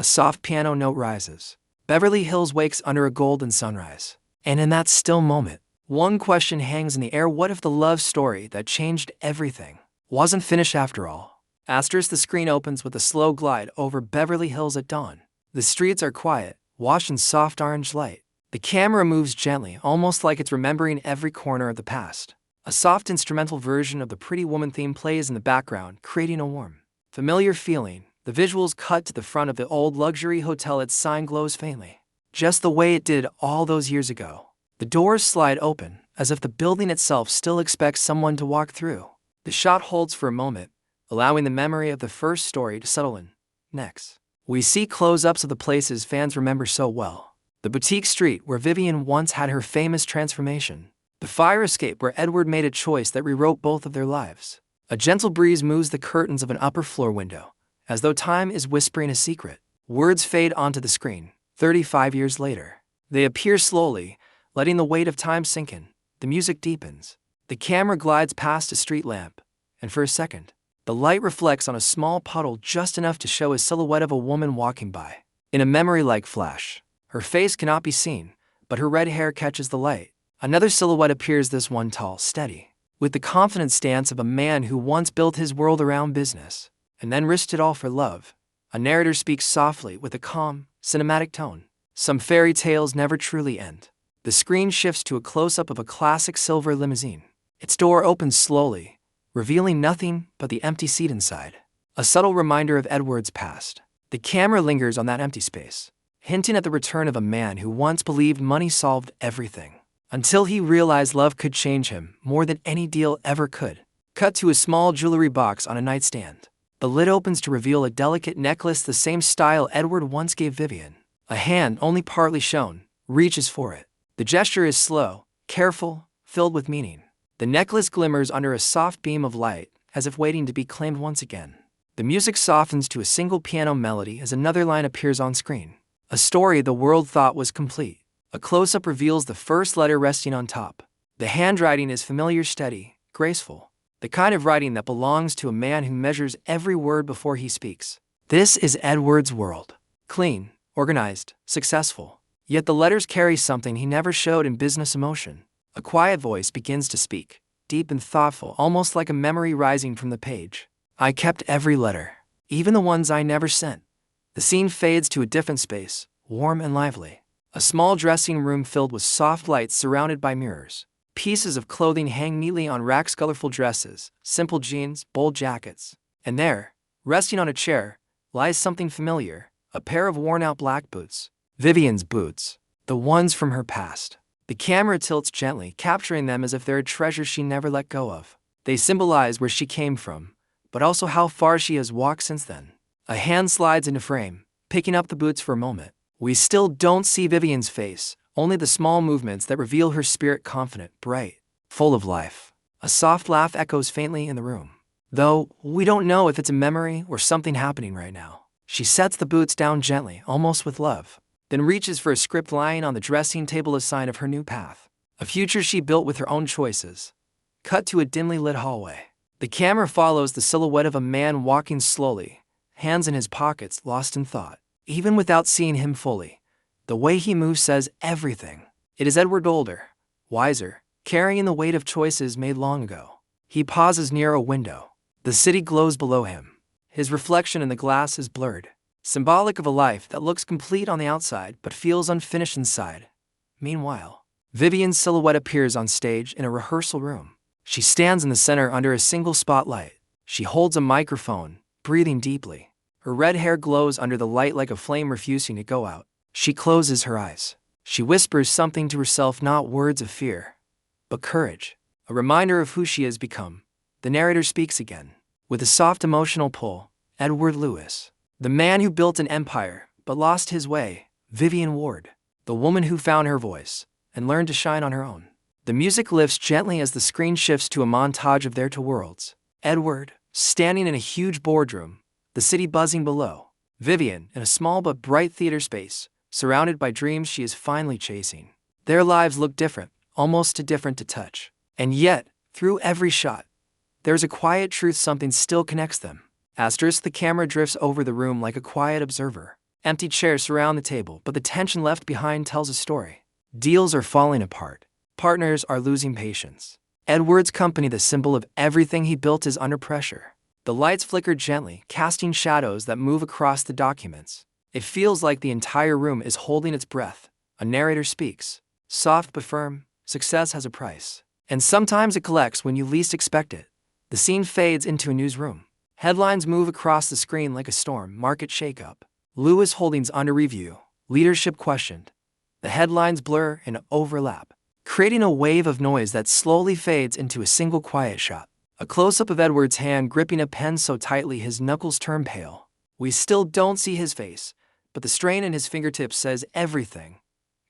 soft piano note rises. Beverly Hills wakes under a golden sunrise. And in that still moment, one question hangs in the air: what if the love story that changed everything wasn't finished after all? Asterisk. The screen opens with a slow glide over Beverly Hills at dawn. The streets are quiet, washed in soft orange light. The camera moves gently, almost like it's remembering every corner of the past. A soft instrumental version of the Pretty Woman theme plays in the background, creating a warm, familiar feeling. The visuals cut to the front of the old luxury hotel. Its sign glows faintly, just the way it did all those years ago. The doors slide open, as if the building itself still expects someone to walk through. The shot holds for a moment, allowing the memory of the first story to settle in. Next, we see close-ups of the places fans remember so well. The boutique street where Vivian once had her famous transformation. The fire escape where Edward made a choice that rewrote both of their lives. A gentle breeze moves the curtains of an upper floor window, as though time is whispering a secret. Words fade onto the screen. 35 years later, they appear slowly, letting the weight of time sink in. The music deepens. The camera glides past a street lamp, and for a second, the light reflects on a small puddle, just enough to show a silhouette of a woman walking by. In a memory-like flash, her face cannot be seen, but her red hair catches the light. Another silhouette appears, this one tall, steady, with the confident stance of a man who once built his world around business, and then risked it all for love. A narrator speaks softly with a calm, cinematic tone. Some fairy tales never truly end. The screen shifts to a close-up of a classic silver limousine. Its door opens slowly, revealing nothing but the empty seat inside. A subtle reminder of Edward's past. The camera lingers on that empty space, hinting at the return of a man who once believed money solved everything, until he realized love could change him more than any deal ever could. Cut to a small jewelry box on a nightstand. The lid opens to reveal a delicate necklace, the same style Edward once gave Vivian. A hand, only partly shown, reaches for it. The gesture is slow, careful, filled with meaning. The necklace glimmers under a soft beam of light, as if waiting to be claimed once again. The music softens to a single piano melody as another line appears on screen. A story the world thought was complete. A close-up reveals the first letter resting on top. The handwriting is familiar, steady, graceful. The kind of writing that belongs to a man who measures every word before he speaks. This is Edward's world. Clean, organized, successful. Yet the letters carry something he never showed in business: emotion. A quiet voice begins to speak, deep and thoughtful, almost like a memory rising from the page. I kept every letter, even the ones I never sent. The scene fades to a different space, warm and lively. A small dressing room filled with soft lights surrounded by mirrors. Pieces of clothing hang neatly on racks: colorful dresses, simple jeans, bold jackets. And there, resting on a chair, lies something familiar, a pair of worn-out black boots. Vivian's boots, the ones from her past. The camera tilts gently, capturing them as if they're a treasure she never let go of. They symbolize where she came from, but also how far she has walked since then. A hand slides into frame, picking up the boots for a moment. We still don't see Vivian's face, only the small movements that reveal her spirit, confident, bright, full of life. A soft laugh echoes faintly in the room, though we don't know if it's a memory or something happening right now. She sets the boots down gently, almost with love, then reaches for a script lying on the dressing table, a sign of her new path, a future she built with her own choices. Cut to a dimly lit hallway. The camera follows the silhouette of a man walking slowly, hands in his pockets, lost in thought. Even without seeing him fully, the way he moves says everything. It is Edward, older, wiser, carrying the weight of choices made long ago. He pauses near a window. The city glows below him. His reflection in the glass is blurred, symbolic of a life that looks complete on the outside but feels unfinished inside. Meanwhile, Vivian's silhouette appears on stage in a rehearsal room. She stands in the center under a single spotlight. She holds a microphone, breathing deeply. Her red hair glows under the light like a flame refusing to go out. She closes her eyes. She whispers something to herself, not words of fear, but courage, a reminder of who she has become. The narrator speaks again. With a soft emotional pull, Edward Lewis, the man who built an empire but lost his way. Vivian Ward, the woman who found her voice and learned to shine on her own. The music lifts gently as the screen shifts to a montage of their two worlds. Edward, standing in a huge boardroom, the city buzzing below. Vivian, in a small but bright theater space, surrounded by dreams she is finally chasing. Their lives look different, almost too different to touch. And yet, through every shot, there's a quiet truth: something still connects them. Asterisk. The camera drifts over the room like a quiet observer. Empty chairs surround the table, but the tension left behind tells a story. Deals are falling apart. Partners are losing patience. Edward's company, the symbol of everything he built, is under pressure. The lights flicker gently, casting shadows that move across the documents. It feels like the entire room is holding its breath. A narrator speaks. Soft but firm, success has a price. And sometimes it collects when you least expect it. The scene fades into a newsroom. Headlines move across the screen like a storm. Market shakeup. Lewis Holdings under review. Leadership questioned. The headlines blur and overlap, creating a wave of noise that slowly fades into a single quiet shot. A close-up of Edward's hand gripping a pen so tightly his knuckles turn pale. We still don't see his face, but the strain in his fingertips says everything.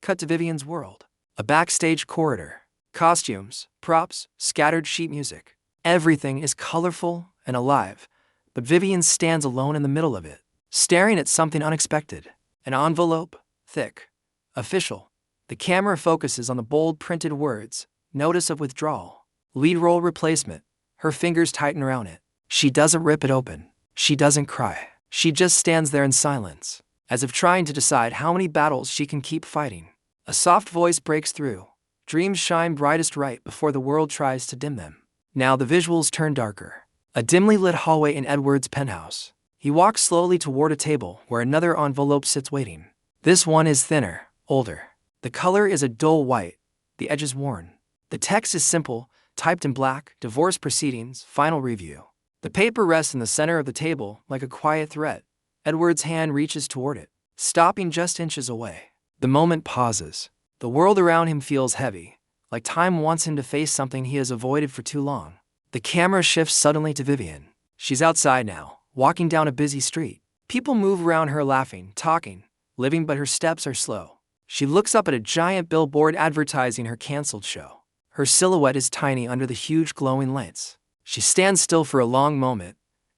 Cut to Vivian's world. A backstage corridor. Costumes, props, scattered sheet music. Everything is colorful and alive, but Vivian stands alone in the middle of it, staring at something unexpected. An envelope, thick, official. The camera focuses on the bold printed words, notice of withdrawal. Lead role replacement. Her fingers tighten around it. She doesn't rip it open. She doesn't cry. She just stands there in silence, as if trying to decide how many battles she can keep fighting. A soft voice breaks through. Dreams shine brightest right before the world tries to dim them. Now the visuals turn darker. A dimly lit hallway in Edward's penthouse. He walks slowly toward a table where another envelope sits waiting. This one is thinner, older. The color is a dull white, the edges worn. The text is simple, typed in black: divorce proceedings, final review. The paper rests in the center of the table like a quiet threat. Edward's hand reaches toward it, stopping just inches away. The moment pauses. The world around him feels heavy, like time wants him to face something he has avoided for too long. The camera shifts suddenly to Vivian. She's outside now, walking down a busy street. People move around her laughing, talking, living, but her steps are slow. She looks up at a giant billboard advertising her canceled show. Her silhouette is tiny under the huge glowing lights. She stands still for a long moment,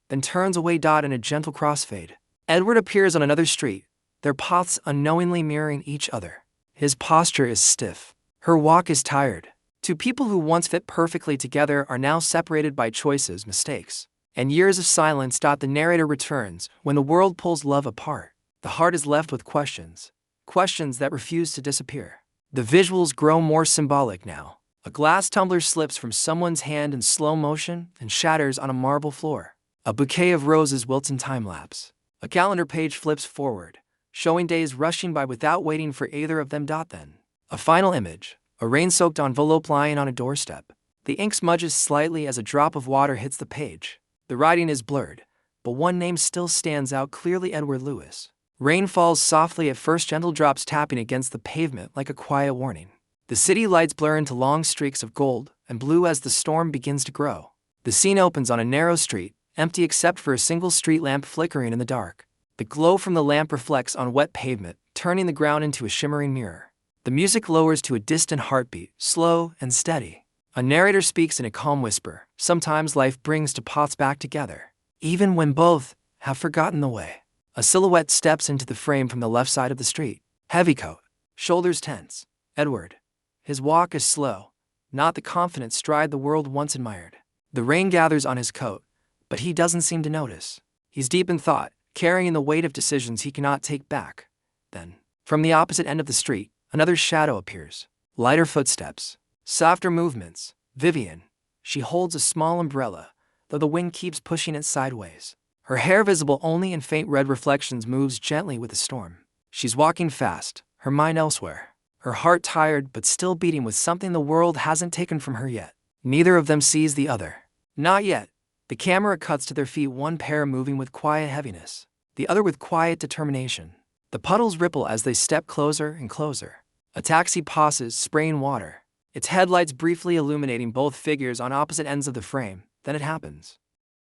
then turns away. In a gentle crossfade, Edward appears on another street, their paths unknowingly mirroring each other. His posture is stiff. Her walk is tired. Two people who once fit perfectly together are now separated by choices, mistakes, and years of silence. The narrator returns. When the world pulls love apart, the heart is left with questions. Questions that refuse to disappear. The visuals grow more symbolic now. A glass tumbler slips from someone's hand in slow motion and shatters on a marble floor. A bouquet of roses wilts in time-lapse. A calendar page flips forward, showing days rushing by without waiting for either of them. Then, a final image, a rain-soaked envelope lying on a doorstep. The ink smudges slightly as a drop of water hits the page. The writing is blurred, but one name still stands out clearly: Edward Lewis. Rain falls softly at first, gentle drops tapping against the pavement like a quiet warning. The city lights blur into long streaks of gold and blue as the storm begins to grow. The scene opens on a narrow street, empty except for a single street lamp flickering in the dark. The glow from the lamp reflects on wet pavement, turning the ground into a shimmering mirror. The music lowers to a distant heartbeat, slow and steady. A narrator speaks in a calm whisper. Sometimes life brings two paths back together, even when both have forgotten the way. A silhouette steps into the frame from the left side of the street. Heavy coat, shoulders tense. Edward. His walk is slow, not the confident stride the world once admired. The rain gathers on his coat, but he doesn't seem to notice. He's deep in thought, carrying the weight of decisions he cannot take back. Then, from the opposite end of the street, another shadow appears. Lighter footsteps, softer movements. Vivian. She holds a small umbrella, though the wind keeps pushing it sideways. Her hair, visible only in faint red reflections, moves gently with the storm. She's walking fast, her mind elsewhere. Her heart tired but still beating with something the world hasn't taken from her yet. Neither of them sees the other. Not yet. The camera cuts to their feet, one pair moving with quiet heaviness, the other with quiet determination. The puddles ripple as they step closer and closer. A taxi pauses, spraying water, its headlights briefly illuminating both figures on opposite ends of the frame. Then it happens.